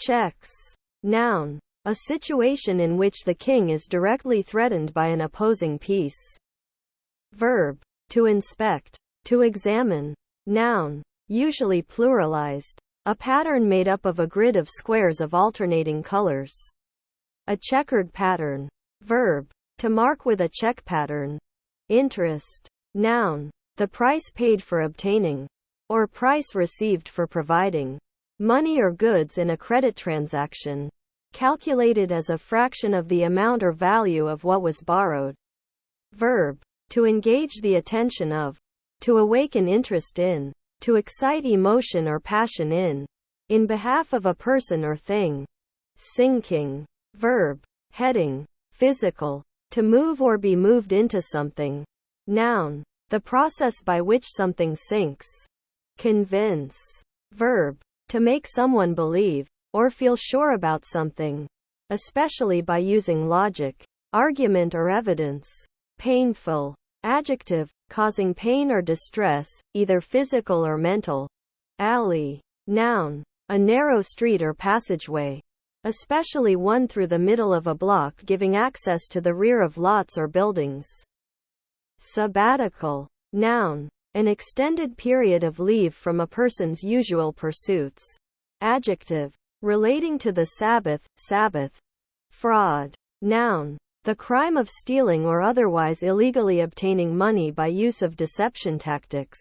checks. Noun. A situation in which the king is directly threatened by an opposing piece. Verb. To inspect. To examine. Noun. Usually pluralized. A pattern made up of a grid of squares of alternating colors. A checkered pattern. Verb. To mark with a check pattern. Interest. Noun. The price paid for obtaining, or price received for providing, money or goods in a credit transaction, calculated as a fraction of the amount or value of what was borrowed. Verb. To engage the attention of. To awaken interest in. To excite emotion or passion in behalf of a person or thing. Sinking. Verb. Heading. Physical. To move or be moved into something. Noun. The process by which something sinks. Convince. Verb. To make someone believe, or feel sure about something, especially by using logic, argument or evidence. Painful. Adjective. Causing pain or distress, either physical or mental. Alley. Noun. A narrow street or passageway, especially one through the middle of a block giving access to the rear of lots or buildings. Sabbatical. Noun. An extended period of leave from a person's usual pursuits. Adjective. Relating to the Sabbath, Sabbath. Fraud. Noun. The crime of stealing or otherwise illegally obtaining money by use of deception tactics.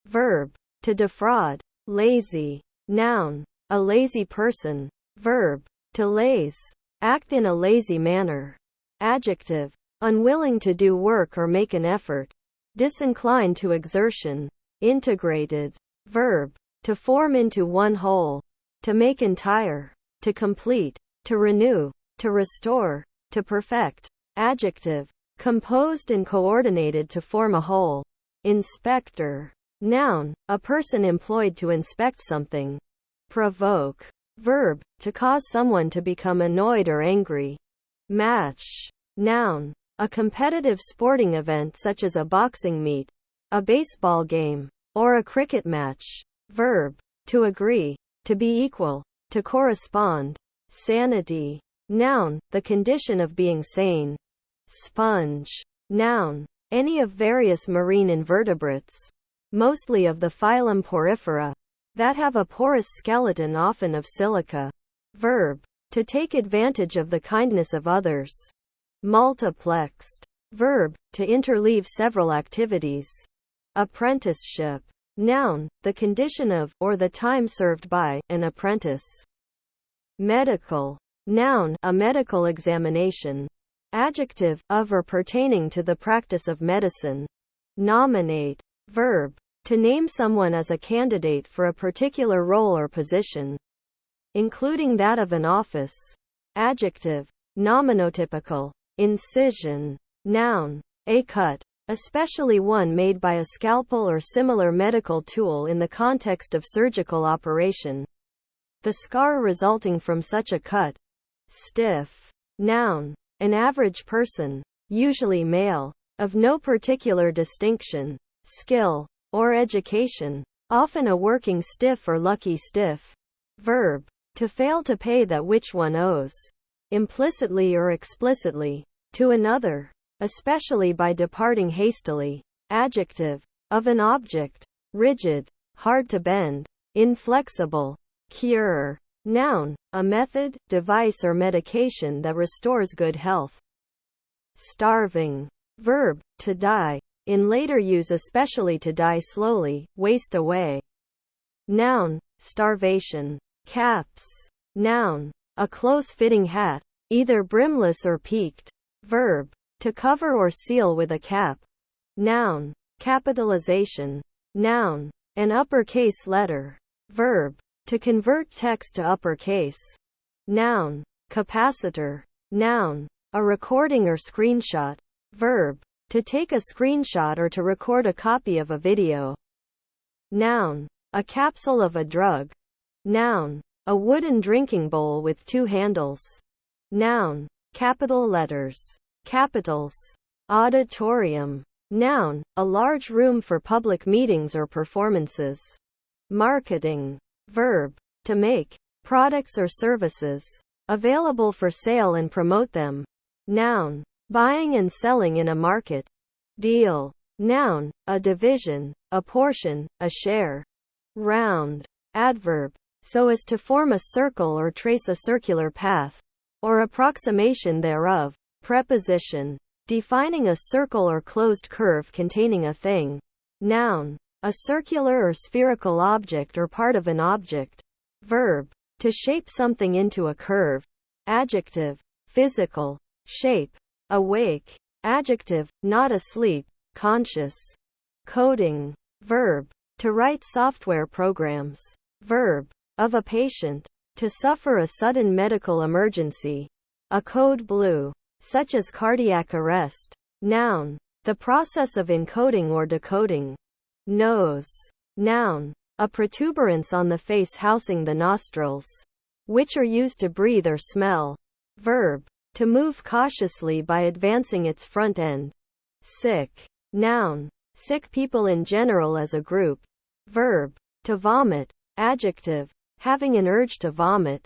Verb. To defraud. Lazy. Noun. A lazy person. Verb. To laze. Act in a lazy manner. Adjective. Unwilling to do work or make an effort. Disinclined to exertion. Integrated. Verb. To form into one whole. To make entire. To complete. To renew. To restore. To perfect. Adjective. Composed and coordinated to form a whole. Inspector. Noun. A person employed to inspect something. Provoke. Verb. To cause someone to become annoyed or angry. Match. Noun. A competitive sporting event such as a boxing meet, a baseball game, or a cricket match. Verb. To agree. To be equal. To correspond. Sanity. Noun. The condition of being sane. Sponge. Noun. Any of various marine invertebrates, mostly of the phylum Porifera, that have a porous skeleton often of silica. Verb. To take advantage of the kindness of others. Multiplexed. Verb. To interleave several activities. Apprenticeship. Noun. The condition of, or the time served by, an apprentice. Medical. Noun. A medical examination. Adjective. Of or pertaining to the practice of medicine. Nominate. Verb. To name someone as a candidate for a particular role or position, including that of an office. Adjective. Nominotypical. Incision. Noun. A cut, especially one made by a scalpel or similar medical tool in the context of surgical operation. The scar resulting from such a cut. Stiff. Noun. An average person, usually male, of no particular distinction, skill, or education, often a working stiff or lucky stiff. Verb. To fail to pay that which one owes, implicitly or explicitly, to another, especially by departing hastily. Adjective. Of an object. Rigid, hard to bend, inflexible. Cure. Noun. A method, device or medication that restores good health. Starving. Verb. To die. In later use especially to die slowly, waste away. Noun. Starvation. Caps. Noun. A close-fitting hat, either brimless or peaked. Verb. To cover or seal with a cap. Noun. Capitalization. Noun. An uppercase letter. Verb. To convert text to uppercase. Noun. Capacitor. Noun. A recording or screenshot. Verb. To take a screenshot or to record a copy of a video. Noun. A capsule of a drug. Noun. A wooden drinking bowl with two handles. Noun. Capital letters. Capitals. Auditorium. Noun. A large room for public meetings or performances. Marketing. Verb. To make. products or services, available for sale and promote them. Noun, buying and selling in a market. Deal. Noun, a division, a portion, a share. Round. Adverb, so as to form a circle or trace a circular path, or approximation thereof. Preposition, defining a circle or closed curve containing a thing. Noun, a circular or spherical object or part of an object. Verb, to shape something into a curve. Adjective, physical, shape. Awake. Adjective, not asleep, conscious. Coding. Verb, to write software programs. Verb, of a patient, to suffer a sudden medical emergency. A code blue, such as cardiac arrest. Noun, the process of encoding or decoding. Nose. Noun, a protuberance on the face housing the nostrils, which are used to breathe or smell. Verb, to move cautiously by advancing its front end. Sick. Noun, sick people in general as a group. Verb, to vomit. Adjective, having an urge to vomit.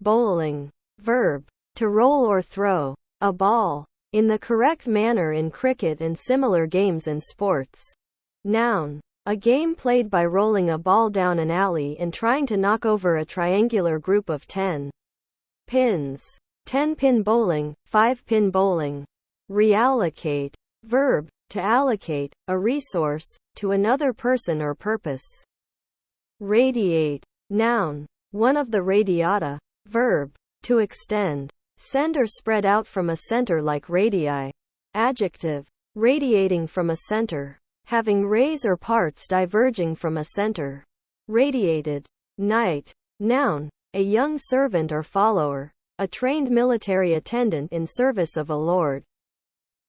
Bowling. Verb, to roll or throw a ball in the correct manner in cricket and similar games and sports. Noun, a game played by rolling a ball down an alley and trying to knock over a triangular group of 10 pins. 10-pin bowling, 5-pin bowling. Reallocate. Verb, to allocate a resource to another person or purpose. Radiate. Noun, one of the radiata. Verb, to extend, send or spread out from a center like radii. Adjective, radiating from a center, having rays or parts diverging from a center. Radiated. Knight. Noun, a young servant or follower, a trained military attendant in service of a lord.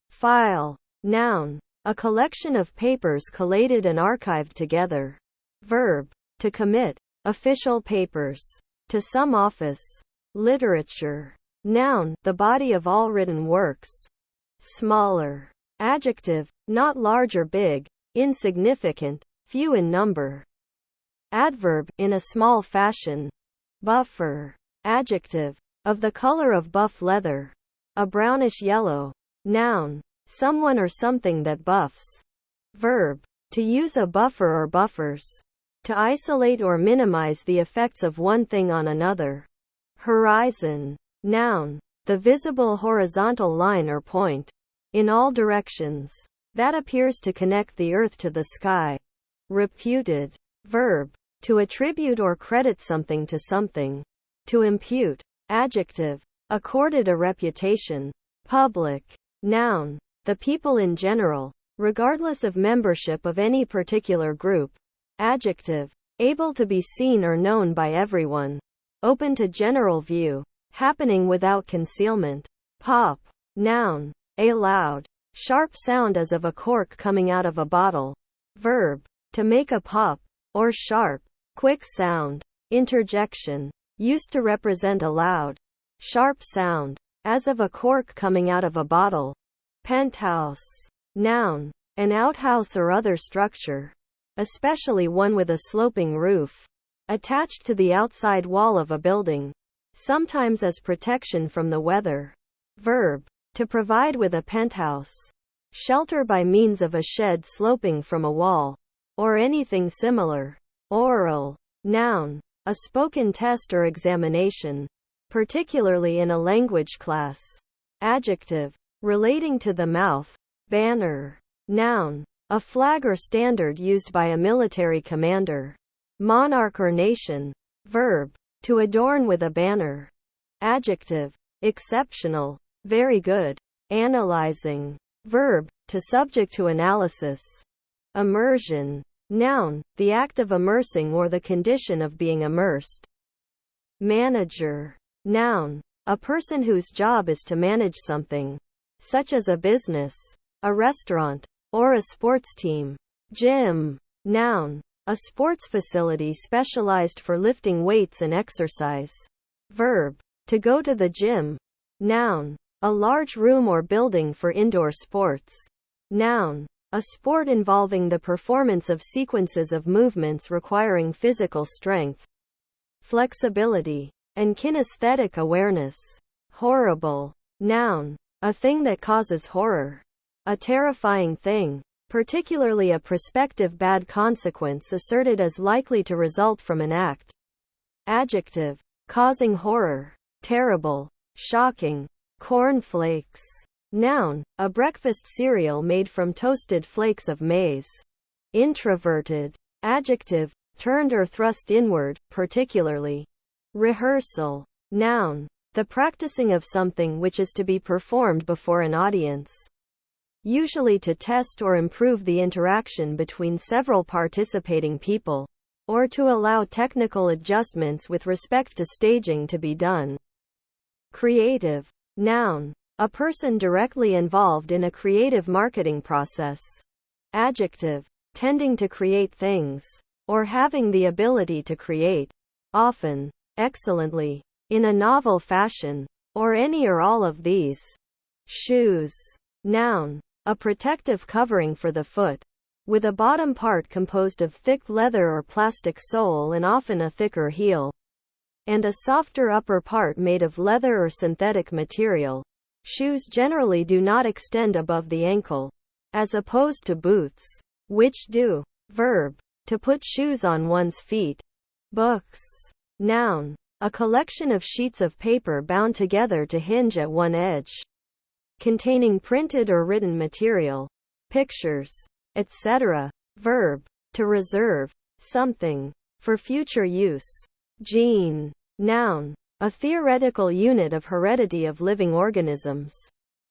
File. Noun, a collection of papers collated and archived together. Verb, to commit, official papers, to some office. Literature. Noun, the body of all written works. Smaller. Adjective, not large or big, insignificant, few in number. Adverb, in a small fashion. Buffer. Adjective, of the color of buff leather, a brownish yellow. Noun, someone or something that buffs. Verb, to use a buffer or buffers, to isolate or minimize the effects of one thing on another. Horizon. Noun, the visible horizontal line or point, in all directions, that appears to connect the earth to the sky. Reputed. Verb, to attribute or credit something to something. To impute. Adjective, accorded a reputation. Public. Noun, the people in general, regardless of membership of any particular group. Adjective, able to be seen or known by everyone. Open to general view. Happening without concealment. Pop. Noun, a loud, sharp sound as of a cork coming out of a bottle. Verb, to make a pop, or sharp, quick sound. Interjection, used to represent a loud, sharp sound, as of a cork coming out of a bottle. Penthouse. Noun, an outhouse or other structure, especially one with a sloping roof, attached to the outside wall of a building, sometimes as protection from the weather. Verb, to provide with a penthouse, shelter by means of a shed sloping from a wall, or anything similar. Oral. Noun, a spoken test or examination, particularly in a language class. Adjective, relating to the mouth. Banner. Noun, a flag or standard used by a military commander, monarch or nation. Verb, to adorn with a banner. Adjective, exceptional, very good. Analyzing. Verb, to subject to analysis. Immersion. Noun, the act of immersing or the condition of being immersed. Manager. Noun, a person whose job is to manage something, such as a business, a restaurant, or a sports team. Gym. Noun, a sports facility specialized for lifting weights and exercise. Verb, to go to the gym. Noun, a large room or building for indoor sports. Noun, a sport involving the performance of sequences of movements requiring physical strength. flexibility, and kinesthetic awareness. Horrible. Noun. A thing that causes horror. A terrifying thing, particularly a prospective bad consequence asserted as likely to result from an act. Adjective. Causing horror. Terrible. Shocking. Cornflakes. Noun. A breakfast cereal made from toasted flakes of maize. Introverted. Adjective. Turned or thrust inward, particularly. Rehearsal. Noun. The practicing of something which is to be performed before an audience. Usually to test or improve the interaction between several participating people, or to allow technical adjustments with respect to staging to be done. Creative. Noun. A person directly involved in a creative marketing process. Adjective. Tending to create things, or having the ability to create, often, excellently, in a novel fashion, or any or all of these. Shoes. Noun. A protective covering for the foot, with a bottom part composed of thick leather or plastic sole and often a thicker heel, and a softer upper part made of leather or synthetic material. Shoes generally do not extend above the ankle, as opposed to boots, which do. Verb. To put shoes on one's feet. Books. Noun. A collection of sheets of paper bound together to hinge at one edge, containing printed or written material, pictures, etc. Verb. To reserve something for future use. Gene. Noun. A theoretical unit of heredity of living organisms.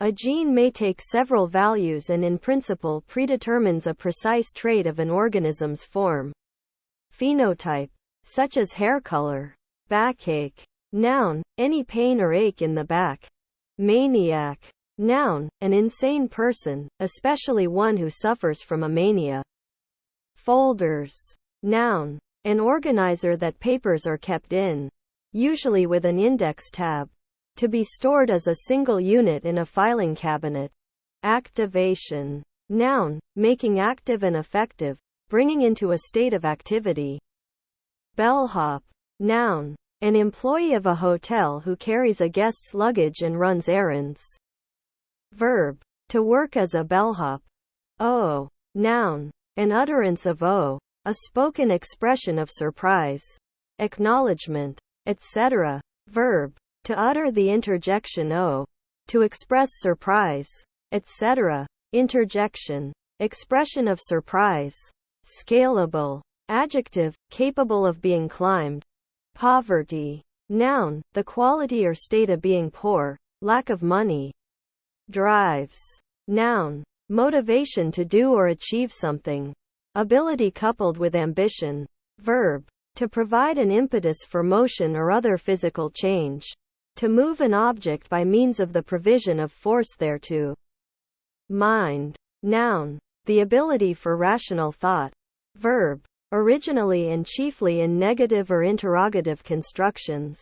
A gene may take several values and in principle predetermines a precise trait of an organism's form. Phenotype. Such as hair color. Backache. Noun. Any pain or ache in the back. Maniac. Noun. An insane person, especially one who suffers from a mania. Folders. Noun. An organizer that papers are kept in, usually with an index tab, to be stored as a single unit in a filing cabinet. Activation. Noun. Making active and effective, bringing into a state of activity. Bellhop. Noun. An employee of a hotel who carries a guest's luggage and runs errands. Verb. To work as a bellhop. Oh. Noun. An utterance of oh, a spoken expression of surprise, acknowledgement, etc. Verb. To utter the interjection oh, to express surprise, etc. Interjection. Expression of surprise. Scalable. Adjective. Capable of being climbed. Poverty. Noun. The quality or state of being poor, lack of money. Drives. Noun. Motivation to do or achieve something. Ability coupled with ambition. Verb. To provide an impetus for motion or other physical change. To move an object by means of the provision of force thereto. Mind. Noun. The ability for rational thought. Verb. Originally and chiefly in negative or interrogative constructions.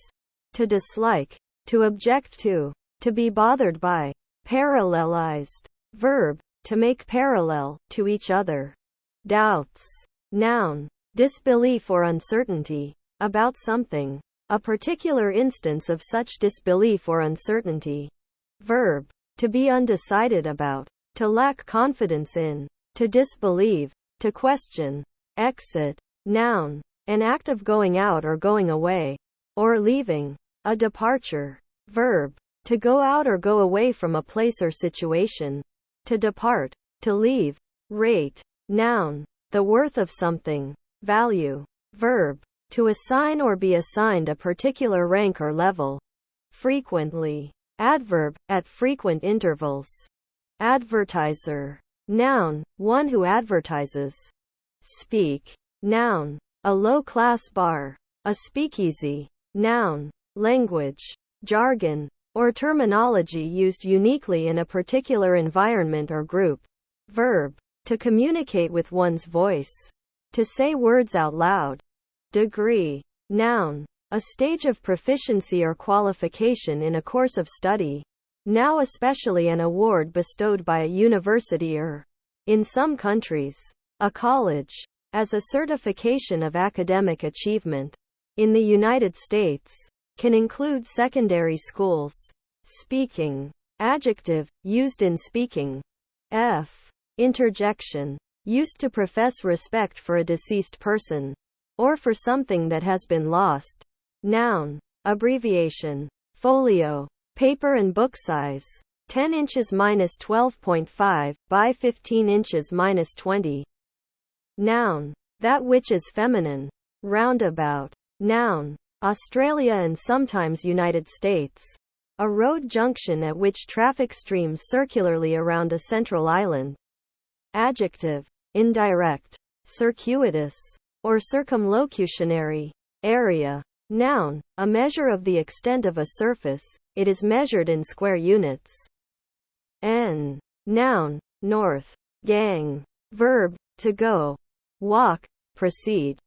To dislike. To object to. To be bothered by. Parallelized. Verb. To make parallel to each other. Doubts. Noun. Disbelief or uncertainty about something. A particular instance of such disbelief or uncertainty. Verb. To be undecided about. To lack confidence in. To disbelieve. To question. Exit. Noun. An act of going out or going away. Or leaving. A departure. Verb. To go out or go away from a place or situation. To depart. To leave. Rate. Noun. The worth of something. Value. Verb. To assign or be assigned a particular rank or level. Frequently. Adverb. At frequent intervals. Advertiser. Noun. One who advertises. Speak. Noun. A low-class bar. A speakeasy. Noun. Language. Jargon. Or terminology used uniquely in a particular environment or group. Verb. To communicate with one's voice. To say words out loud. Degree. Noun. A stage of proficiency or qualification in a course of study. Now especially an award bestowed by a university or, in some countries, a college, as a certification of academic achievement. in the United States, can include secondary schools. Speaking. Adjective, used in speaking. Interjection. Used to profess respect for a deceased person, or for something that has been lost. Noun. Abbreviation. Folio. Paper and book size. 10 inches minus 12.5 by 15 inches minus 20. Noun. That which is feminine. Roundabout. Noun. Australia and sometimes United States. A road junction at which traffic streams circularly around a central island. Adjective. Indirect. Circuitous. Or circumlocutionary. Area. Noun. A measure of the extent of a surface. It is measured in square units. Noun. North. Gang. Verb. To go. Walk. Proceed.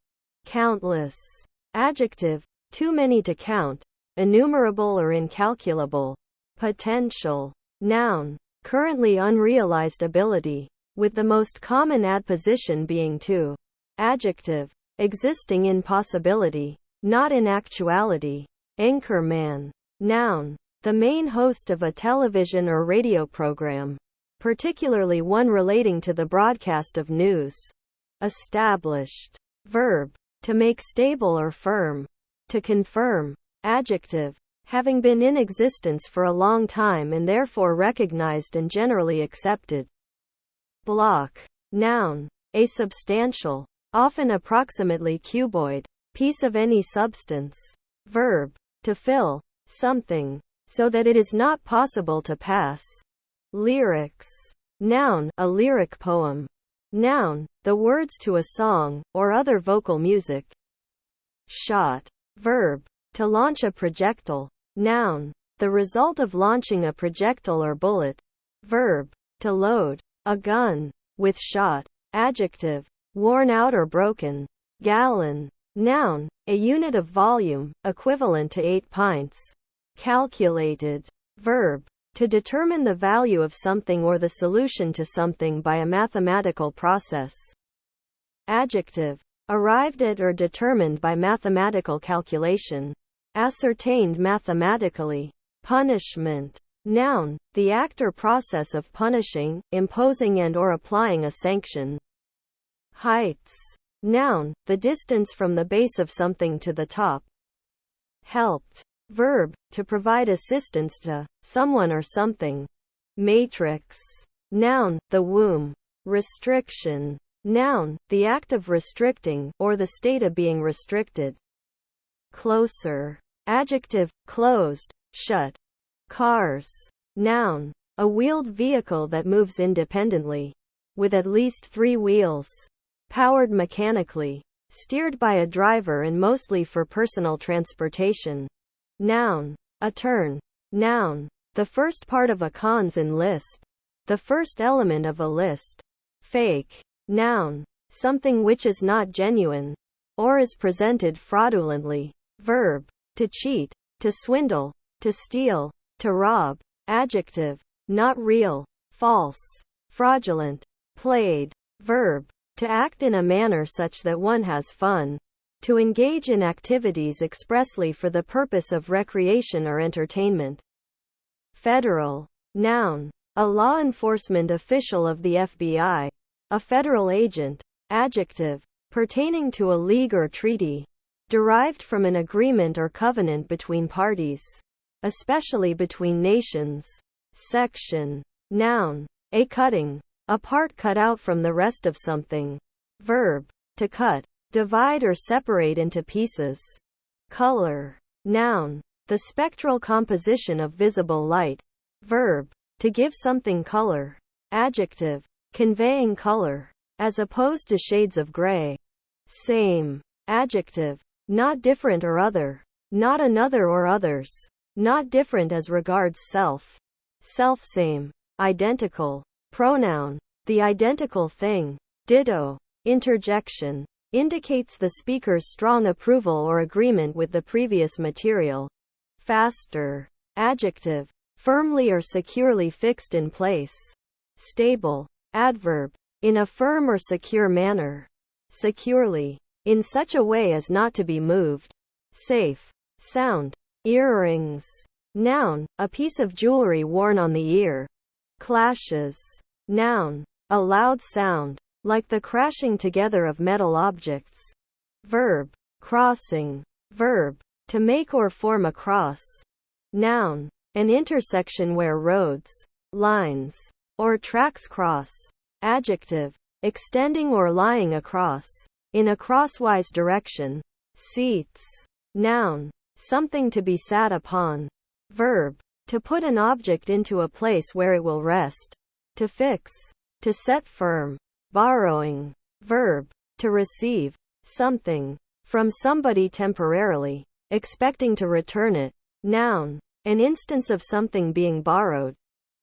Countless. Adjective. Too many to count. Innumerable or incalculable. Potential. Noun. Currently unrealized ability, with the most common adposition being to. Adjective. Existing in possibility, not in actuality. Anchorman. Noun. The main host of a television or radio program, particularly one relating to the broadcast of news. Established. Verb. To make stable or firm. To confirm. Adjective. Having been in existence for a long time and therefore recognized and generally accepted. Block. Noun. A substantial, often approximately cuboid, piece of any substance. Verb. To fill something, so that it is not possible to pass. Lyrics. Noun. A lyric poem. Noun. The words to a song, or other vocal music. Shot. Verb. To launch a projectile. Noun. The result of launching a projectile or bullet. Verb. To load a gun with shot. Adjective. Worn out or broken. Gallon. Noun. A unit of volume, equivalent to 8 pints. Calculated. Verb. To determine the value of something or the solution to something by a mathematical process. Adjective. Arrived at or determined by mathematical calculation. Ascertained mathematically. Punishment. Noun. The act or process of punishing, imposing and or applying a sanction. Heights. Noun. The distance from the base of something to the top. Helped. Verb. To provide assistance to someone or something. Matrix. Noun. The womb. Restriction. Noun. The act of restricting, or the state of being restricted. Closer. Adjective. Closed, shut. Cars. Noun. A wheeled vehicle that moves independently, with at least 3 wheels. Powered mechanically. Steered by a driver and mostly for personal transportation. Noun. A turn. Noun. The first part of a cons in Lisp. The first element of a list. Fake. Noun. Something which is not genuine, or is presented fraudulently. Verb. To cheat, to swindle, to steal, to rob. Adjective. Not real, false, fraudulent. Played. Verb. To act in a manner such that one has fun. To engage in activities expressly for the purpose of recreation or entertainment. Federal. Noun. A law enforcement official of the FBI. A federal agent. Adjective. Pertaining to a league or treaty. Derived from an agreement or covenant between parties, especially between nations. Section. Noun. A cutting. A part cut out from the rest of something. Verb. To cut, divide or separate into pieces. Color. Noun. The spectral composition of visible light. Verb. To give something color. Adjective. Conveying color, as opposed to shades of gray. Same. Adjective. Not different or other. Not another or others. Not different as regards self. Selfsame. Identical. Pronoun. The identical thing. Ditto. Interjection. Indicates the speaker's strong approval or agreement with the previous material. Faster. Adjective. Firmly or securely fixed in place. Stable. Adverb. In a firm or secure manner. Securely. In such a way as not to be moved. safe. Sound. Earrings. Noun. A piece of jewelry worn on the ear. Clashes. Noun. A loud sound, like the crashing together of metal objects. Verb. Crossing. Verb. To make or form a cross. Noun. An intersection where roads, lines, or tracks cross. Adjective. Extending or lying across, in a crosswise direction. Seats. Noun. Something to be sat upon. Verb. To put an object into a place where it will rest. To fix. To set firm. Borrowing. Verb. To receive something from somebody temporarily, expecting to return it. Noun. An instance of something being borrowed.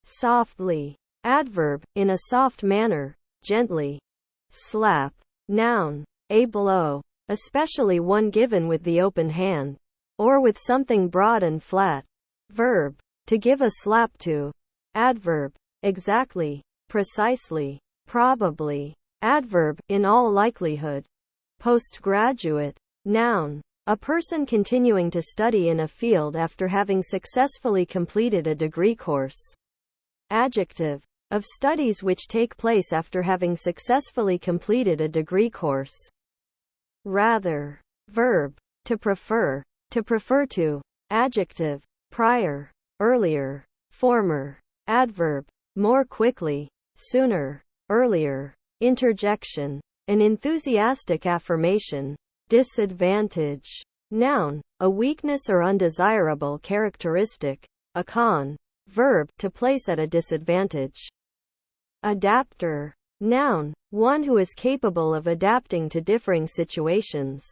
Softly. Adverb. In a soft manner, gently. Slap. Noun. A blow, especially one given with the open hand, or with something broad and flat. Verb. To give a slap to. Adverb. Exactly. Precisely. Probably. Adverb. In all likelihood. Postgraduate. Noun. A person continuing to study in a field after having successfully completed a degree course. Adjective. Of studies which take place after having successfully completed a degree course. Rather. Verb. To prefer. To prefer to. Adjective. Prior. Earlier. Former. Adverb. More quickly. Sooner. Earlier. Interjection. An enthusiastic affirmation. Disadvantage. Noun. A weakness or undesirable characteristic. A con. Verb. To place at a disadvantage. Adapter. Noun. One who is capable of adapting to differing situations.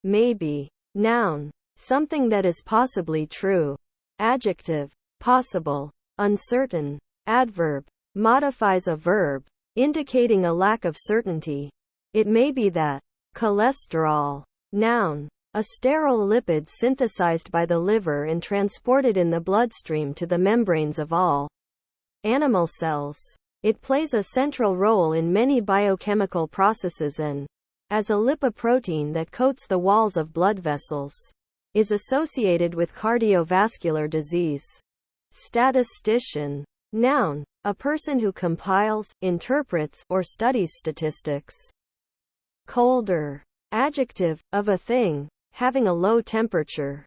Maybe. Noun. Something that is possibly true. Adjective. Possible. Uncertain. Adverb. Modifies a verb, indicating a lack of certainty. It may be that. Cholesterol. Noun. A sterile lipid synthesized by the liver and transported in the bloodstream to the membranes of all animal cells. It plays a central role in many biochemical processes and, as a lipoprotein that coats the walls of blood vessels, is associated with cardiovascular disease. Statistician. Noun. A person who compiles, interprets, or studies statistics. Colder. Adjective. Of a thing having a low temperature.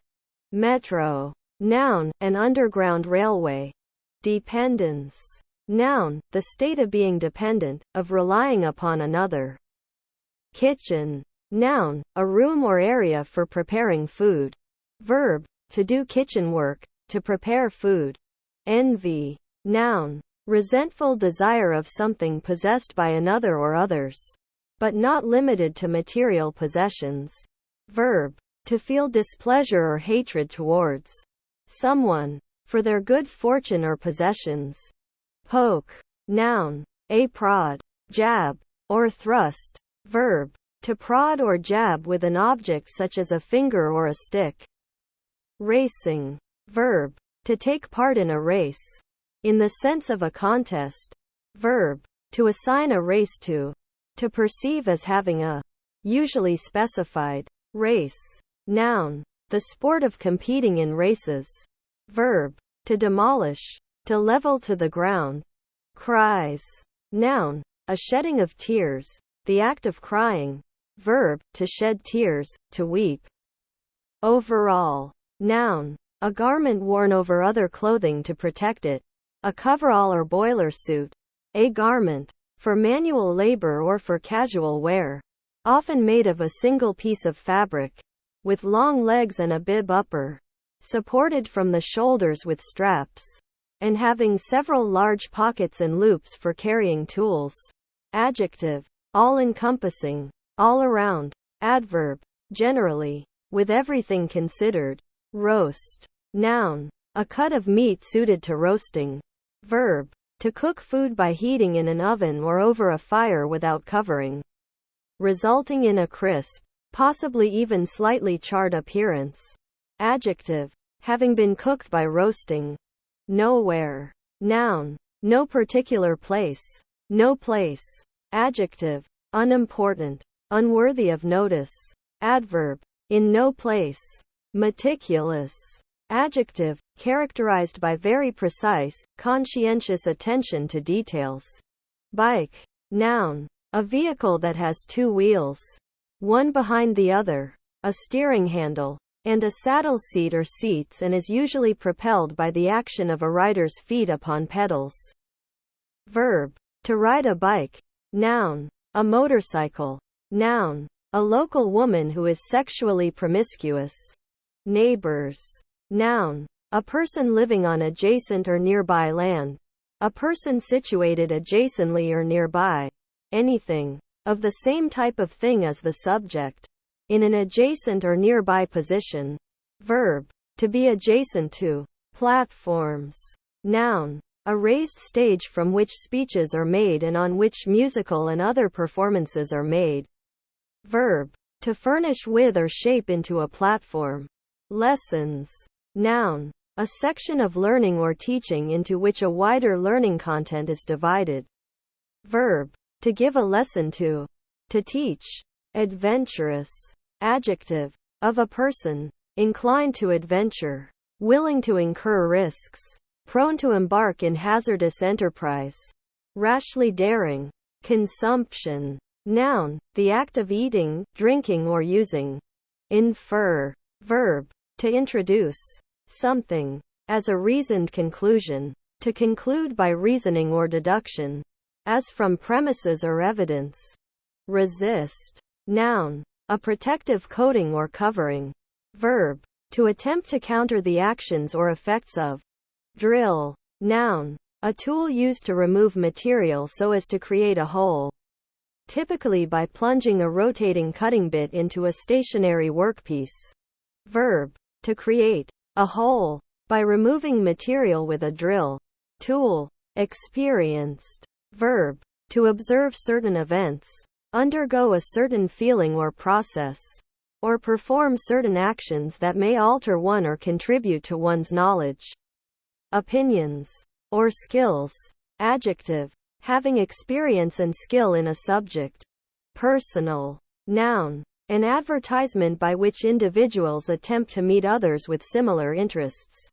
Metro. Noun. An underground railway. Dependence. Noun. The state of being dependent, of relying upon another. Kitchen. Noun. A room or area for preparing food. Verb. To do kitchen work, to prepare food. Envy. Noun. Resentful desire of something possessed by another or others, but not limited to material possessions. Verb. To feel displeasure or hatred towards someone, for their good fortune or possessions. Poke. Noun. A prod, jab, or thrust. Verb. To prod or jab with an object such as a finger or a stick. Racing. Verb. To take part in a race. In the sense of a contest. Verb. To assign a race to. To perceive as having a usually specified race. Noun. The sport of competing in races. Verb. To demolish. To level to the ground. Cries. Noun. A shedding of tears. The act of crying. Verb. To shed tears, to weep. Overall. Noun. A garment worn over other clothing to protect it. A coverall or boiler suit. A garment. For manual labor or for casual wear. Often made of a single piece of fabric. With long legs and a bib upper. Supported from the shoulders with straps. And having several large pockets and loops for carrying tools. Adjective. All-encompassing. All around. Adverb. Generally. With everything considered. Roast. Noun. A cut of meat suited to roasting. Verb. To cook food by heating in an oven or over a fire without covering. Resulting in a crisp, possibly even slightly charred appearance. Adjective. Having been cooked by roasting. Nowhere. Noun. No particular place. No place. Adjective. Unimportant. Unworthy of notice. Adverb. In no place. Meticulous. Adjective, characterized by very precise, conscientious attention to details. Bike. Noun. A vehicle that has two wheels, one behind the other, a steering handle, and a saddle seat or seats, and is usually propelled by the action of a rider's feet upon pedals. Verb. To ride a bike. Noun. A motorcycle. Noun. A local woman who is sexually promiscuous. Neighbors. Noun. A person living on adjacent or nearby land. A person situated adjacently or nearby. Anything of the same type of thing as the subject, in an adjacent or nearby position. Verb. To be adjacent to. Platforms. Noun. A raised stage from which speeches are made and on which musical and other performances are made. Verb. To furnish with or shape into a platform. Lessons. Noun. A section of learning or teaching into which a wider learning content is divided. Verb. To give a lesson to. To teach. Adventurous. Adjective. Of a person, inclined to adventure, willing to incur risks, prone to embark in hazardous enterprise, rashly daring. Consumption. Noun. The act of eating, drinking or using. Infer. Verb. To introduce something as a reasoned conclusion. To conclude by reasoning or deduction, as from premises or evidence. Resist. Noun. A protective coating or covering. Verb. To attempt to counter the actions or effects of. Drill. Noun. A tool used to remove material so as to create a hole. Typically by plunging a rotating cutting bit into a stationary workpiece. Verb. To create a hole by removing material with a drill. Tool. Experienced. Verb. To observe certain events, undergo a certain feeling or process, or perform certain actions that may alter one or contribute to one's knowledge, opinions, or skills. Adjective. Having experience and skill in a subject. Personal. Noun. An advertisement by which individuals attempt to meet others with similar interests.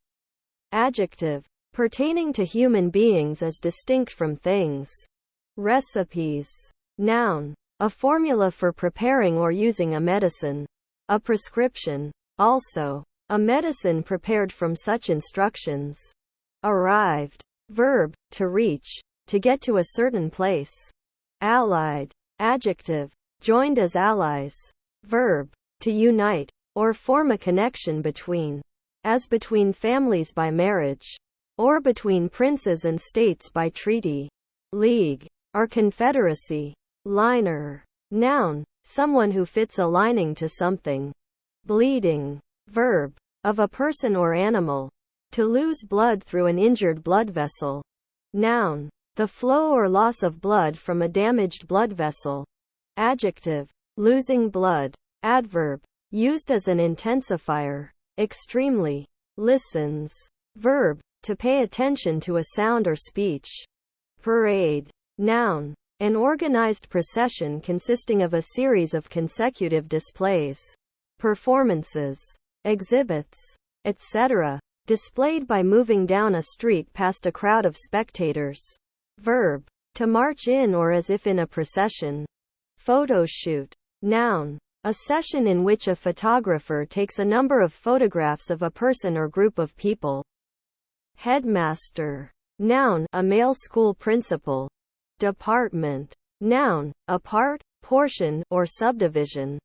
Adjective. Pertaining to human beings as distinct from things. Recipes. Noun. A formula for preparing or using a medicine. A prescription. Also, a medicine prepared from such instructions. Arrived. Verb. To reach. To get to a certain place. Allied. Adjective. Joined as allies. Verb. To unite, or form a connection between. As between families by marriage, or between princes and states by treaty. League, or confederacy. Liner. Noun. Someone who fits a lining to something. Bleeding. Verb. Of a person or animal. To lose blood through an injured blood vessel. Noun. The flow or loss of blood from a damaged blood vessel. Adjective. Losing blood. Adverb. Used as an intensifier. Extremely. Listens. Verb. To pay attention to a sound or speech. Parade. Noun. An organized procession consisting of a series of consecutive displays, performances, exhibits, etc., displayed by moving down a street past a crowd of spectators. Verb. To march in or as if in a procession. Photo shoot. Noun. A session in which a photographer takes a number of photographs of a person or group of people. Headmaster. Noun. A male school principal. Department. Noun. A part, portion, or subdivision.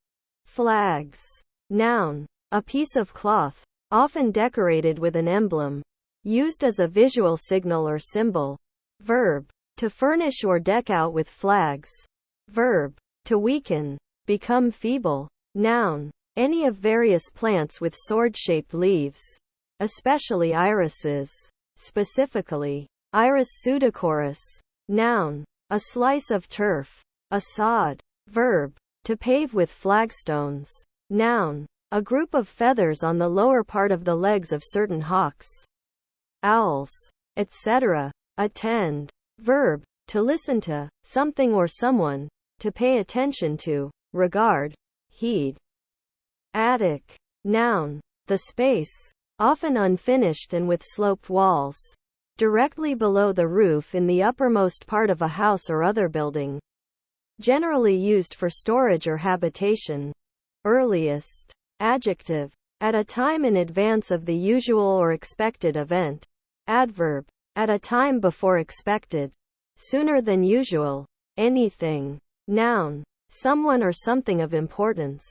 Flags. Noun. A piece of cloth, often decorated with an emblem, used as a visual signal or symbol. Verb. To furnish or deck out with flags. Verb. To weaken, become feeble. Noun. Any of various plants with sword-shaped leaves, especially irises. Specifically, Iris pseudochorus. Noun. A slice of turf. A sod. Verb. To pave with flagstones. Noun. A group of feathers on the lower part of the legs of certain hawks, owls, etc. Attend. Verb. To listen to something or someone. To pay attention to, regard, heed. Attic. Noun. the space, often unfinished and with sloped walls, directly below the roof in the uppermost part of a house or other building, generally used for storage or habitation. Earliest. Adjective. At a time in advance of the usual or expected event. Adverb. At a time before expected. Sooner than usual. Anything. Noun. Someone or something of importance.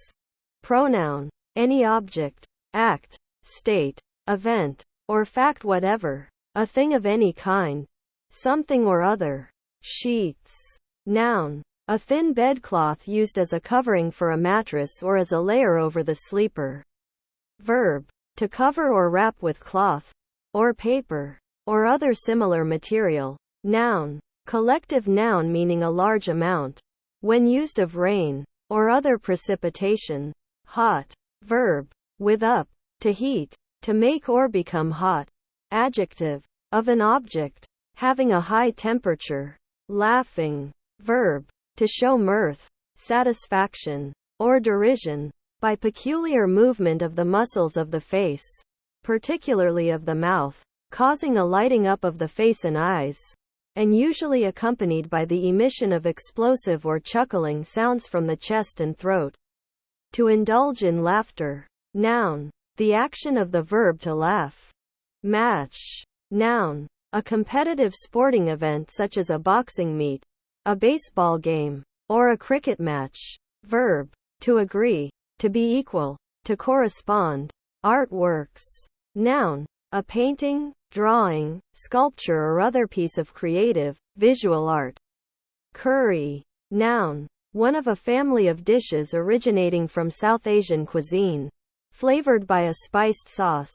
Pronoun. Any object, act, state, event, or fact whatever. A thing of any kind. Something or other. Sheets. Noun. A thin bedcloth used as a covering for a mattress or as a layer over the sleeper. Verb. To cover or wrap with cloth, or paper, or other similar material. Noun. Collective noun meaning a large amount. When used of rain, or other precipitation. Hot. Verb. With up. To heat. To make or become hot. Adjective. Of an object. Having a high temperature. Laughing. Verb. To show mirth, satisfaction, or derision, by peculiar movement of the muscles of the face, particularly of the mouth, causing a lighting up of the face and eyes, and usually accompanied by the emission of explosive or chuckling sounds from the chest and throat. To indulge in laughter. Noun. The action of the verb to laugh. Match. Noun. A competitive sporting event such as a boxing meet, a baseball game, or a cricket match. Verb. To agree, to be equal, to correspond. Artworks. Noun. A painting, drawing, sculpture or other piece of creative, visual art. Curry. Noun. One of a family of dishes originating from South Asian cuisine, flavored by a spiced sauce.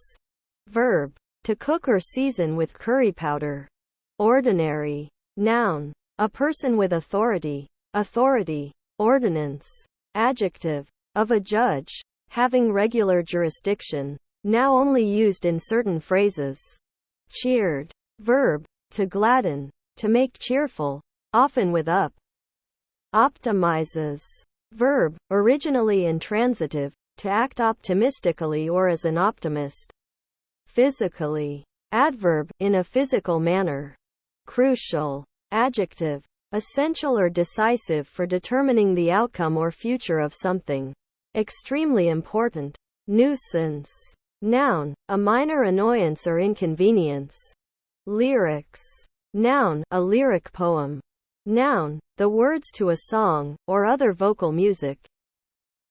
Verb. To cook or season with curry powder. Ordinary. Noun. A person with authority. Authority. Ordinance. Adjective. Of a judge, having regular jurisdiction. Now only used in certain phrases. Cheered. Verb. To gladden. To make cheerful. Often with up. Optimizes. Verb. Originally intransitive. To act optimistically or as an optimist. Physically. Adverb. In a physical manner. Crucial. Adjective. Essential or decisive for determining the outcome or future of something. Extremely important. Nuisance. Noun. A minor annoyance or inconvenience. Lyrics. Noun. A lyric poem. Noun. The words to a song, or other vocal music.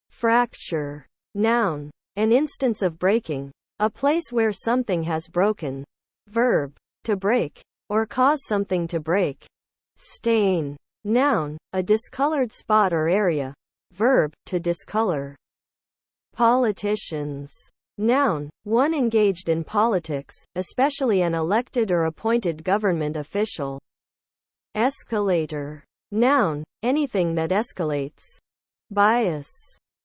Fracture. Noun. An instance of breaking. A place where something has broken. Verb. To break, or cause something to break. Stain. Noun. A discolored spot or area. Verb. To discolor. Politicians. Noun. One engaged in politics, especially an elected or appointed government official. Escalator. Noun. Anything that escalates. Bias.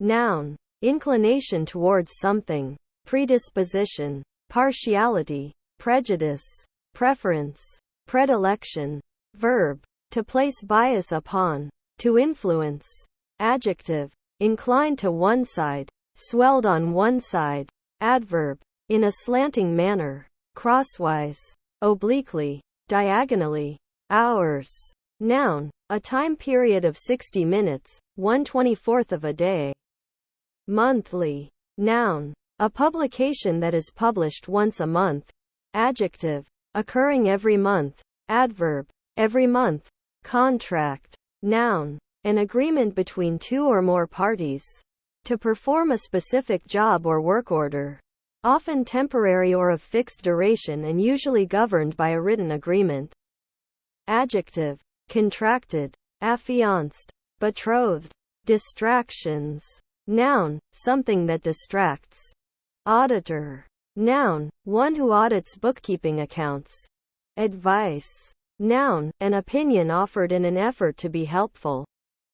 Noun. Inclination towards something. Predisposition. Partiality. Prejudice. Preference. Predilection. Verb. To place bias upon. To influence. Adjective. Inclined to one side. Swelled on one side. Adverb. In a slanting manner. Crosswise. Obliquely. Diagonally. Hours. Noun. A time period of 60 minutes, 1/24 of a day. Monthly. Noun. A publication that is published once a month. Adjective. Occurring every month. Adverb. Every month. Contract. Noun. An agreement between two or more parties. To perform a specific job or work order. Often temporary or of fixed duration and usually governed by a written agreement. Adjective. Contracted. Affianced. Betrothed. Distractions. Noun. Something that distracts. Auditor. Noun. One who audits bookkeeping accounts. Advice. Noun. An opinion offered in an effort to be helpful.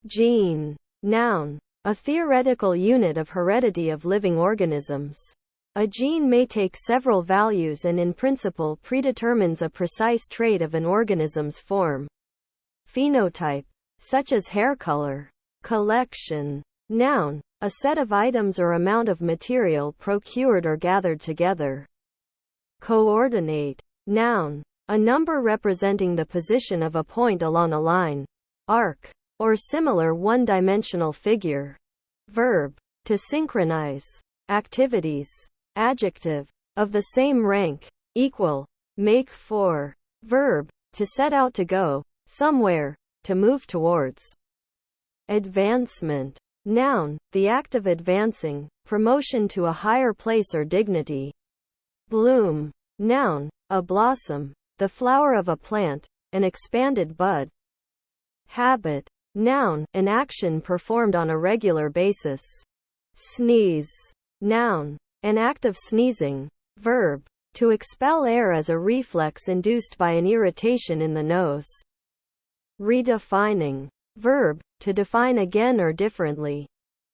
Gene. Noun. A theoretical unit of heredity of living organisms. A gene may take several values and in principle predetermines a precise trait of an organism's form. Phenotype. Such as hair color. Collection. Noun. A set of items or amount of material procured or gathered together. Coordinate. Noun. A number representing the position of a point along a line, arc, or similar one-dimensional figure. Verb. To synchronize. Activities. Adjective. Of the same rank, equal, make for. Verb. To set out to go, somewhere, to move towards. Advancement. Noun. The act of advancing, promotion to a higher place or dignity. Bloom. Noun. A blossom, the flower of a plant, an expanded bud. Habit. Noun. An action performed on a regular basis. Sneeze. Noun. An act of sneezing. Verb. To expel air as a reflex induced by an irritation in the nose. Redefining. Verb. To define again or differently.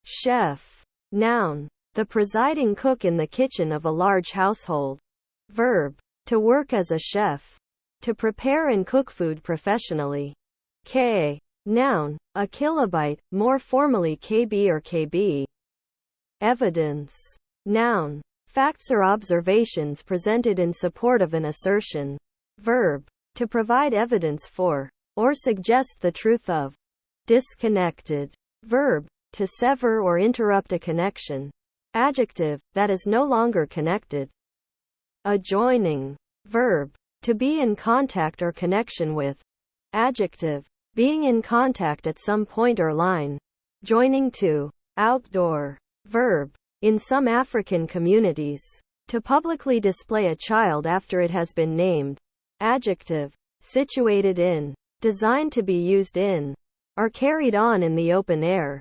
Chef. Noun. The presiding cook in the kitchen of a large household. Verb. To work as a chef. To prepare and cook food professionally. K. Noun. A kilobyte, more formally KB or KB. Evidence. Noun. Facts or observations presented in support of an assertion. Verb. To provide evidence for, or suggest the truth of. Disconnected. Verb. To sever or interrupt a connection. Adjective. That is no longer connected. Adjoining. Verb. To be in contact or connection with. Adjective. Being in contact at some point or line. Joining to. Outdoor. Verb. In some African communities. To publicly display a child after it has been named. Adjective. Situated in. Designed to be used in. Or carried on in the open air.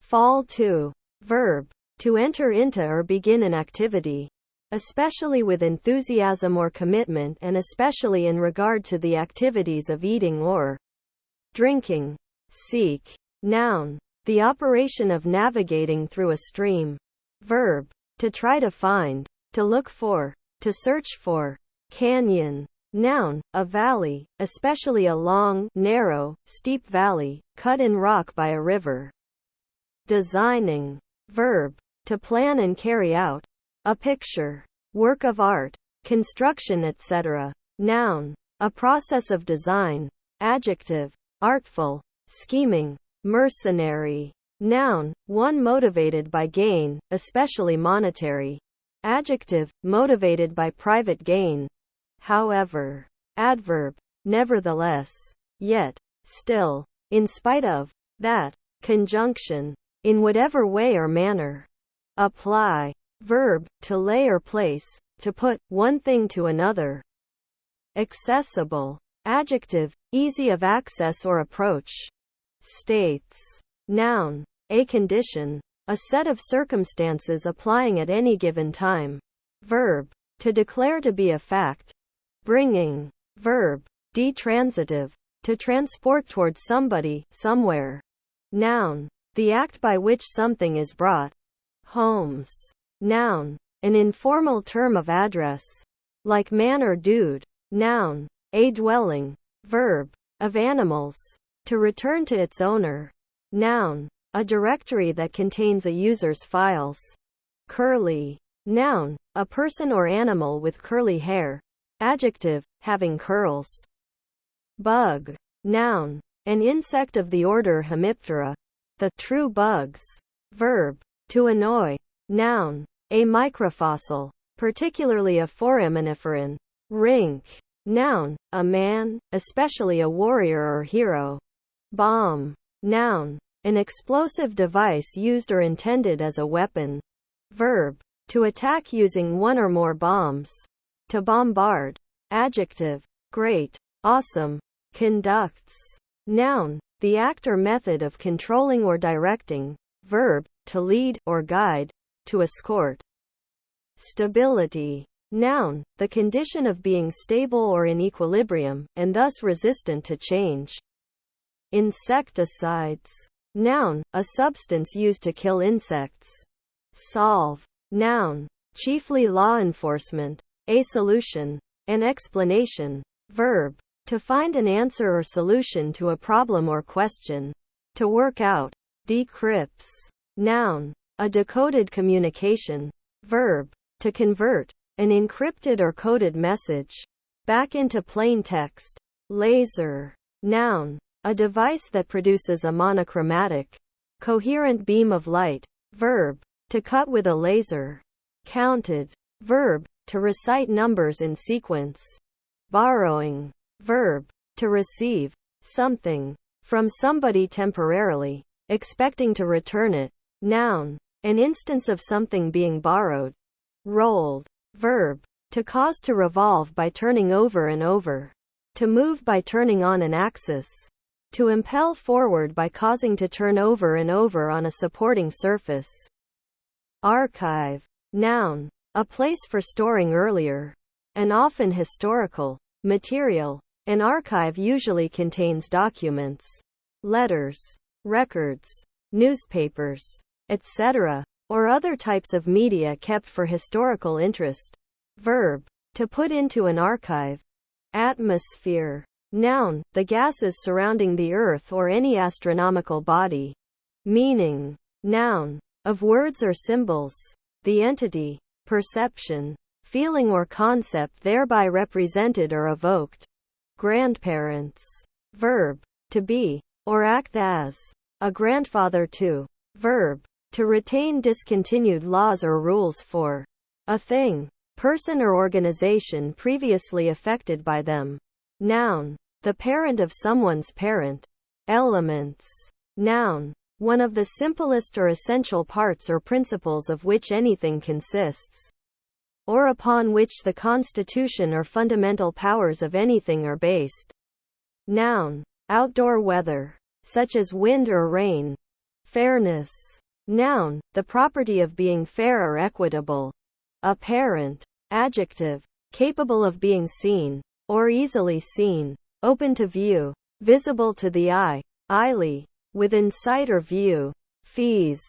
Fall to. Verb. To enter into or begin an activity. Especially with enthusiasm or commitment, and especially in regard to the activities of eating or drinking. Seek. Noun. The operation of navigating through a stream. Verb. To try to find. To look for. To search for. Canyon. Noun. A valley, especially a long, narrow, steep valley, cut in rock by a river. Designing. Verb. To plan and carry out. A picture. Work of art. Construction, etc. Noun. A process of design. Adjective. Artful. Scheming. Mercenary. Noun. One motivated by gain, especially monetary. Adjective. Motivated by private gain. However. Adverb. Nevertheless. Yet. Still. In spite of. That. Conjunction. In whatever way or manner. Apply. Verb. To lay or place. To put one thing to another. Accessible. Adjective. Easy of access or approach. States. Noun. A condition. A set of circumstances applying at any given time. Verb. To declare to be a fact. Bringing. Verb. Detransitive. To transport towards somebody, somewhere. Noun. The act by which something is brought. Homes. Noun. An informal term of address. Like man or dude. Noun. A dwelling. Verb. Of animals. To return to its owner. Noun. A directory that contains a user's files. Curly. Noun. A person or animal with curly hair. Adjective. Having curls. Bug. Noun. An insect of the order Hemiptera. The true bugs. Verb. To annoy. Noun. A microfossil, particularly a foraminiferan. Rink. Noun. A man, especially a warrior or hero. Bomb. Noun. An explosive device used or intended as a weapon. Verb. To attack using one or more bombs. To bombard. Adjective. Great. Awesome. Conducts. Noun. The act or method of controlling or directing. Verb. To lead, or guide. To escort. Stability. Noun. The condition of being stable or in equilibrium, and thus resistant to change. Insecticides. Noun. A substance used to kill insects. Solve. Noun. Chiefly law enforcement. A solution. An explanation. Verb. To find an answer or solution to a problem or question. To work out. Decrypts. Noun. a decoded communication. Verb, to convert an encrypted or coded message back into plain text. Laser, noun, a device that produces a monochromatic, coherent beam of light. Verb, to cut with a laser. Counted, verb, to recite numbers in sequence. Borrowing, verb, to receive something from somebody temporarily, expecting to return it. Noun, an instance of something being borrowed. Rolled, verb, to cause to revolve by turning over and over. To move by turning on an axis. To impel forward by causing to turn over and over on a supporting surface. Archive, noun, a place for storing earlier and often historical material. An archive usually contains documents, letters, records, newspapers, etc., or other types of media kept for historical interest. Verb, to put into an archive. Atmosphere, noun, the gases surrounding the Earth or any astronomical body. Meaning, noun, of words or symbols. The entity, perception, feeling or concept thereby represented or evoked. Grandparents, verb, to be, or act as, a grandfather to. Verb, to retain discontinued laws or rules for a thing, person or organization previously affected by them. Noun, the parent of someone's parent. Elements, noun, one of the simplest or essential parts or principles of which anything consists, or upon which the constitution or fundamental powers of anything are based. Noun, outdoor weather, such as wind or rain. Fairness, noun, the property of being fair or equitable. Apparent, adjective, capable of being seen, or easily seen, open to view, visible to the eye, eyely, within sight or view. Fees,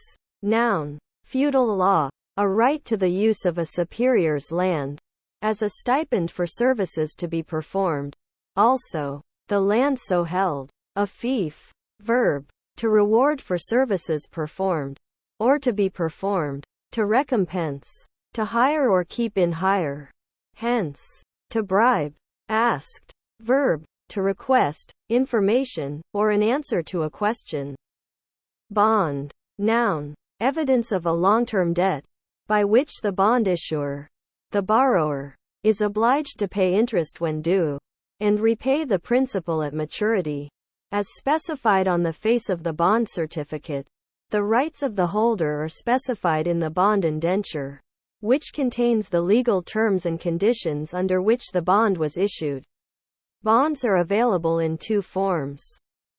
noun, feudal law, a right to the use of a superior's land, as a stipend for services to be performed. Also, the land so held. A fief, verb, to reward for services performed, or to be performed. To recompense, to hire or keep in hire. Hence, to bribe. Asked, verb, to request information, or an answer to a question. Bond, noun, evidence of a long-term debt, by which the bond issuer, the borrower, is obliged to pay interest when due, and repay the principal at maturity, as specified on the face of the bond certificate. The rights of the holder are specified in the bond indenture, which contains the legal terms and conditions under which the bond was issued. Bonds are available in two forms: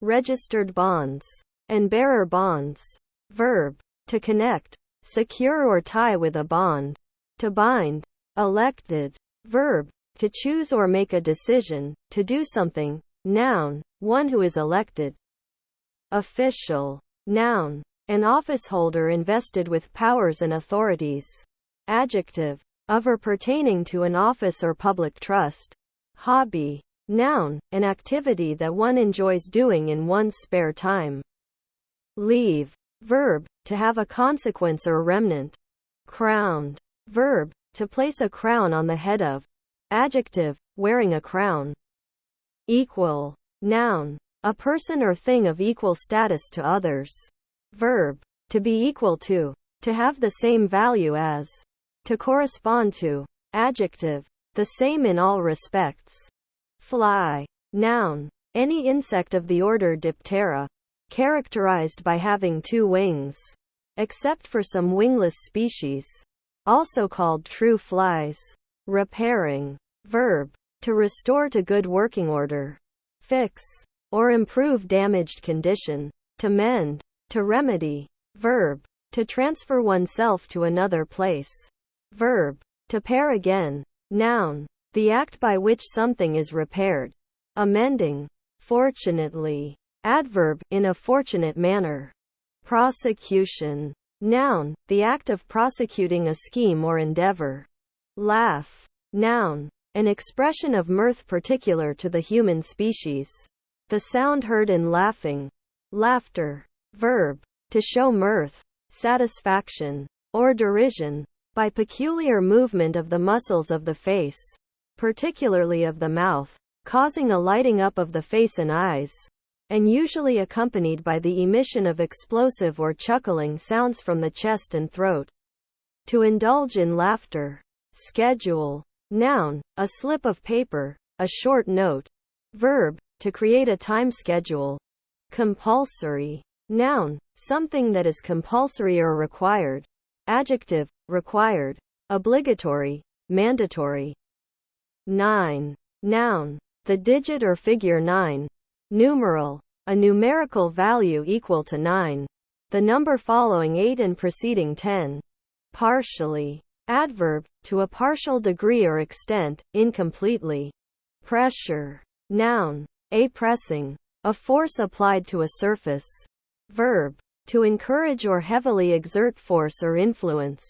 registered bonds and bearer bonds. Verb, to connect, secure or tie with a bond. To bind. Elected, verb, to choose or make a decision, to do something. Noun, one who is elected. Official, noun, an officeholder invested with powers and authorities. Adjective, of or pertaining to an office or public trust. Hobby, noun, an activity that one enjoys doing in one's spare time. Leave, verb, to have a consequence or remnant. Crowned, verb, to place a crown on the head of. Adjective, wearing a crown. Equal, noun, a person or thing of equal status to others. Verb, to be equal to have the same value as, to correspond to. Adjective, the same in all respects. Fly, noun, any insect of the order Diptera, characterized by having two wings, except for some wingless species, also called true flies. Repairing, verb, to restore to good working order. Fix, or improve damaged condition. To mend, to remedy. Verb, to transfer oneself to another place. Verb, to pair again. Noun, the act by which something is repaired. Amending, fortunately. Adverb, in a fortunate manner. Prosecution, noun, the act of prosecuting a scheme or endeavor. Laugh, noun, an expression of mirth particular to the human species. The sound heard in laughing. Laughter, verb, to show mirth. satisfaction, or derision, by peculiar movement of the muscles of the face, particularly of the mouth, causing a lighting up of the face and eyes, and usually accompanied by the emission of explosive or chuckling sounds from the chest and throat. To indulge in laughter. Schedule. Noun, a slip of paper, a short note. Verb, to create a time schedule. Compulsory. Noun, something that is compulsory or required. Adjective, required, obligatory, mandatory. 9. Noun, the digit or figure 9. Numeral, a numerical value equal to 9. The number following 8 and preceding 10. Partially. Adverb, to a partial degree or extent, incompletely. Pressure. Noun, a pressing, a force applied to a surface. Verb, to encourage or heavily exert force or influence.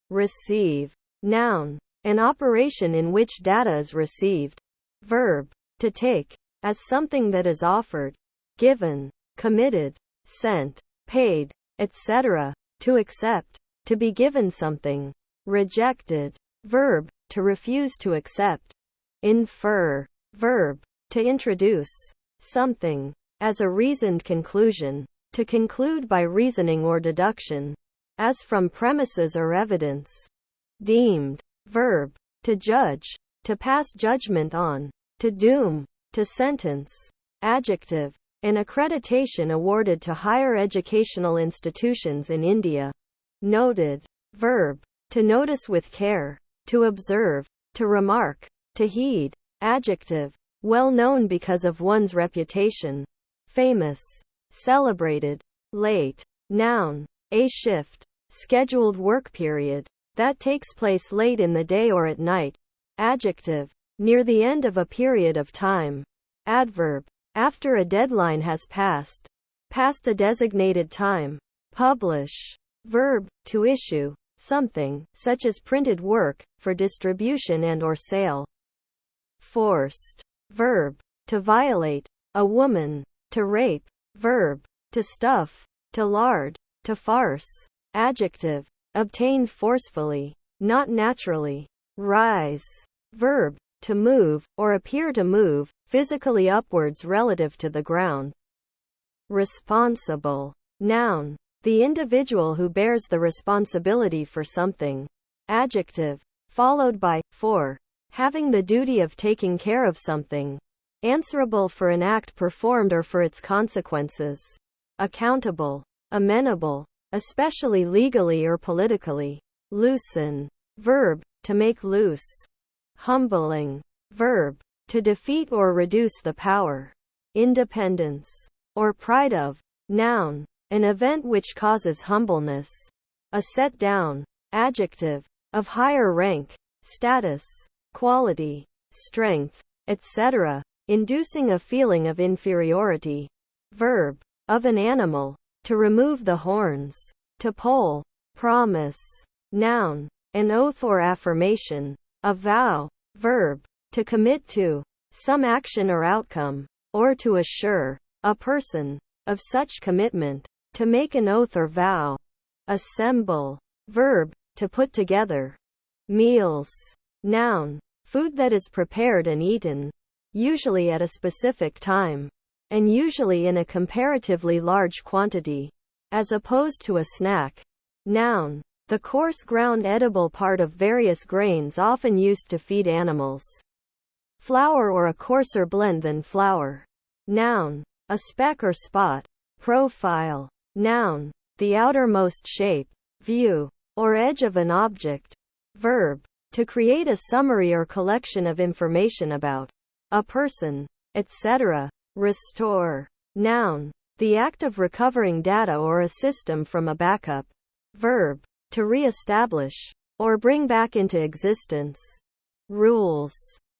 Receive. Noun, an operation in which data is received. Verb, to take, as something that is offered, given, committed, sent, paid, etc., to accept, to be given something. Rejected. Verb, to refuse to accept. Infer. Verb, to introduce something as a reasoned conclusion, to conclude by reasoning or deduction, as from premises or evidence. Deemed. Verb, to judge, to pass judgment on, to doom, to sentence. Adjective, an accreditation awarded to higher educational institutions in India. Noted. Verb, to notice with care, to observe, to remark, to heed. Adjective, well known because of one's reputation. Famous. Celebrated. Late. Noun, a shift, scheduled work period, that takes place late in the day or at night. Adjective, near the end of a period of time. Adverb, after a deadline has passed. Past a designated time. Publish. Verb, to issue something, such as printed work, for distribution and or sale. Forced. Verb, to violate a woman, to rape. Verb, to stuff, to lard, to farce. Adjective, obtained forcefully, not naturally. Rise. Verb, to move, or appear to move, physically upwards relative to the ground. Responsible. Noun, the individual who bears the responsibility for something. Adjective, followed by for, having the duty of taking care of something. Answerable for an act performed or for its consequences. Accountable. Amenable, especially legally or politically. Loosen. Verb, to make loose. Humbling. Verb, to defeat or reduce the power. Independence, or pride of. Noun, an event which causes humbleness. A set down. Adjective, of higher rank, status, quality, strength, etc., inducing a feeling of inferiority. Verb, of an animal, to remove the horns. To poll. Promise. Noun, an oath or affirmation. A vow. Verb, to commit to some action or outcome, or to assure a person of such commitment. To make an oath or vow. Assemble. Verb, to put together. Meals. Noun, food that is prepared and eaten, usually at a specific time, and usually in a comparatively large quantity, as opposed to a snack. Noun, the coarse ground edible part of various grains often used to feed animals. Flour or a coarser blend than flour. Noun, a speck or spot. Profile. Noun, the outermost shape, view, or edge of an object. Verb, to create a summary or collection of information about a person, etc. Restore. Noun, the act of recovering data or a system from a backup. Verb, to re-establish, or bring back into existence. Rules.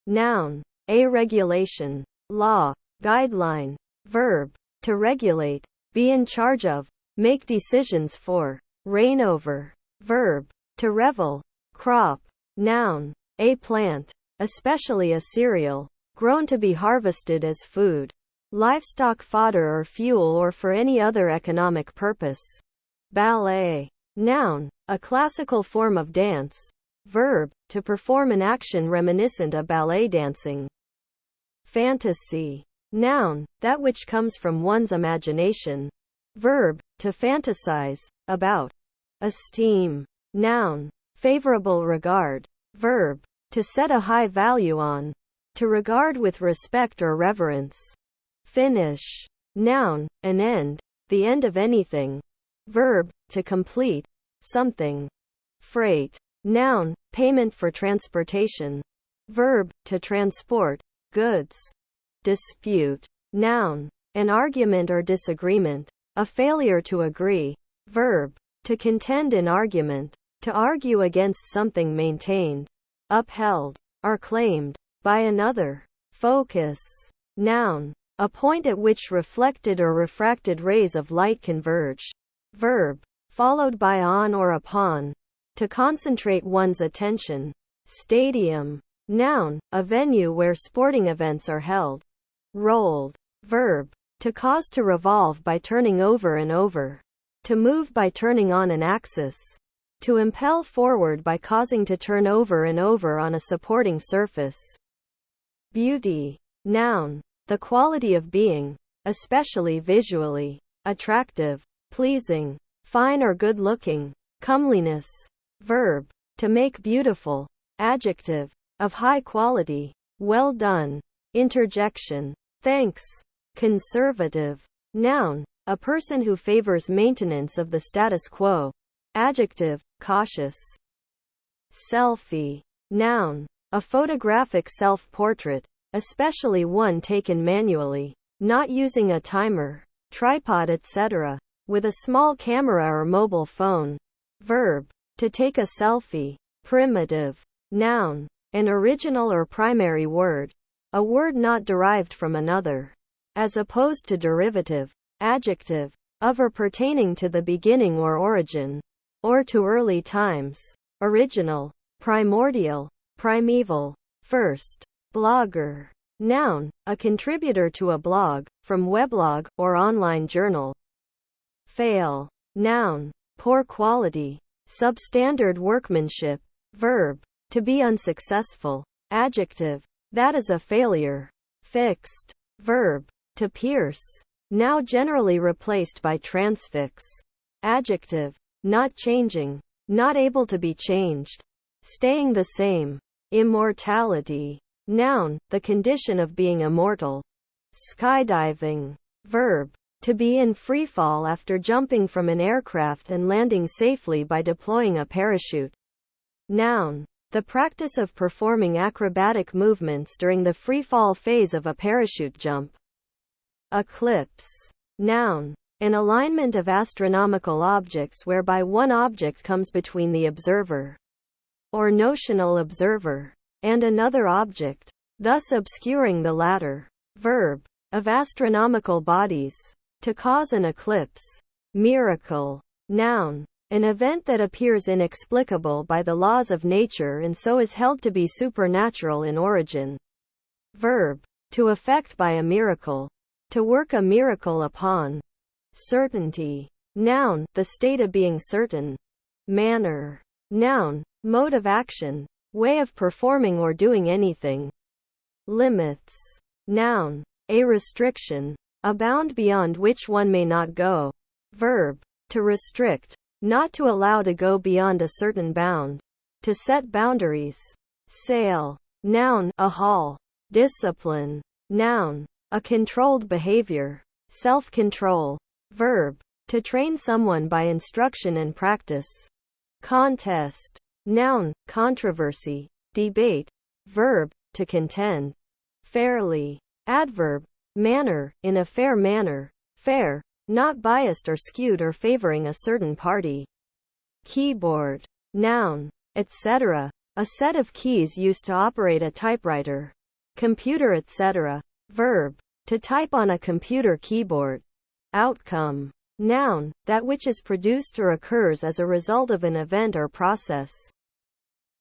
Noun, a regulation, law, guideline. Verb, to regulate, be in charge of, make decisions for, reign over. Verb, to revel, crop. Noun, a plant, especially a cereal, grown to be harvested as food, livestock fodder or fuel or for any other economic purpose. Ballet. Noun, a classical form of dance. Verb, to perform an action reminiscent of ballet dancing. Fantasy. Noun, that which comes from one's imagination. Verb, to fantasize about. Esteem. Noun, favorable regard. Verb, to set a high value on. To regard with respect or reverence. Finish. Noun, an end, the end of anything. Verb, to complete something. Freight. Noun, payment for transportation. Verb, to transport goods. Dispute. Noun, an argument or disagreement. A failure to agree. Verb, to contend in argument. To argue against something maintained, upheld, or claimed by another. Focus. Noun, a point at which reflected or refracted rays of light converge. Verb, followed by on or upon. To concentrate one's attention. Stadium. Noun, a venue where sporting events are held. Rolled. Verb, to cause to revolve by turning over and over. To move by turning on an axis. To impel forward by causing to turn over and over on a supporting surface. Beauty. Noun, the quality of being, especially visually, attractive, pleasing, fine or good-looking. Comeliness. Verb, to make beautiful. Adjective, of high quality. Well done. Interjection. Thanks. Conservative. Noun, a person who favors maintenance of the status quo. Adjective, cautious. Selfie. Noun, a photographic self-portrait, especially one taken manually, not using a timer, tripod etc., with a small camera or mobile phone. Verb, to take a selfie. Primitive. Noun, an original or primary word, a word not derived from another, as opposed to derivative. Adjective, of or pertaining to the beginning or origin, or to early times. Original, primordial, primeval, first. Blogger. Noun, a contributor to a blog, from weblog, or online journal. Fail. Noun, poor quality, substandard workmanship. Verb, to be unsuccessful. Adjective, that is a failure. Fixed. Verb, to pierce, now generally replaced by transfix. Adjective, not changing, not able to be changed, staying the same. Immortality. Noun, the condition of being immortal. Skydiving. Verb, to be in freefall after jumping from an aircraft and landing safely by deploying a parachute. Noun, the practice of performing acrobatic movements during the freefall phase of a parachute jump. Eclipse. Noun, an alignment of astronomical objects whereby one object comes between the observer, or notional observer, and another object, thus obscuring the latter. Verb, of astronomical bodies, to cause an eclipse. Miracle. Noun, an event that appears inexplicable by the laws of nature and so is held to be supernatural in origin. Verb, to effect by a miracle, to work a miracle upon. Certainty. Noun, the state of being certain. Manner. Noun, mode of action, way of performing or doing anything. Limits. Noun, a restriction, a bound beyond which one may not go. Verb, to restrict, not to allow to go beyond a certain bound. To set boundaries. Sail. Noun, a hull. Discipline. Noun, a controlled behavior. Self-control. Verb, to train someone by instruction and practice. Contest. Noun, controversy, debate. Verb, to contend. Fairly. Adverb, manner, in a fair manner. Fair, not biased or skewed or favoring a certain party. Keyboard. Noun, etc., a set of keys used to operate a typewriter. Computer etc. Verb, to type on a computer keyboard. Outcome. Noun, that which is produced or occurs as a result of an event or process.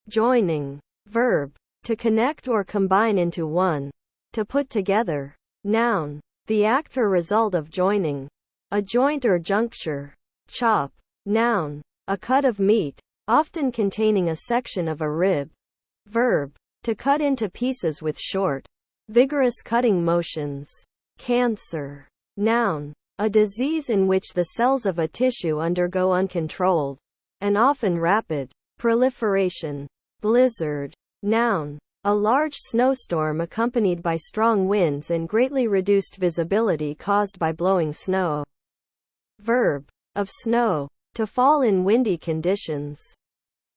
Joining. Verb, to connect or combine into one. To put together. Noun, the act or result of joining. A joint or juncture. Chop. Noun. A cut of meat, often containing a section of a rib. Verb. To cut into pieces with short, vigorous cutting motions. Cancer. Noun. A disease in which the cells of a tissue undergo uncontrolled, and often rapid, proliferation. Blizzard. Noun. A large snowstorm accompanied by strong winds and greatly reduced visibility caused by blowing snow. Verb. Of snow. To fall in windy conditions.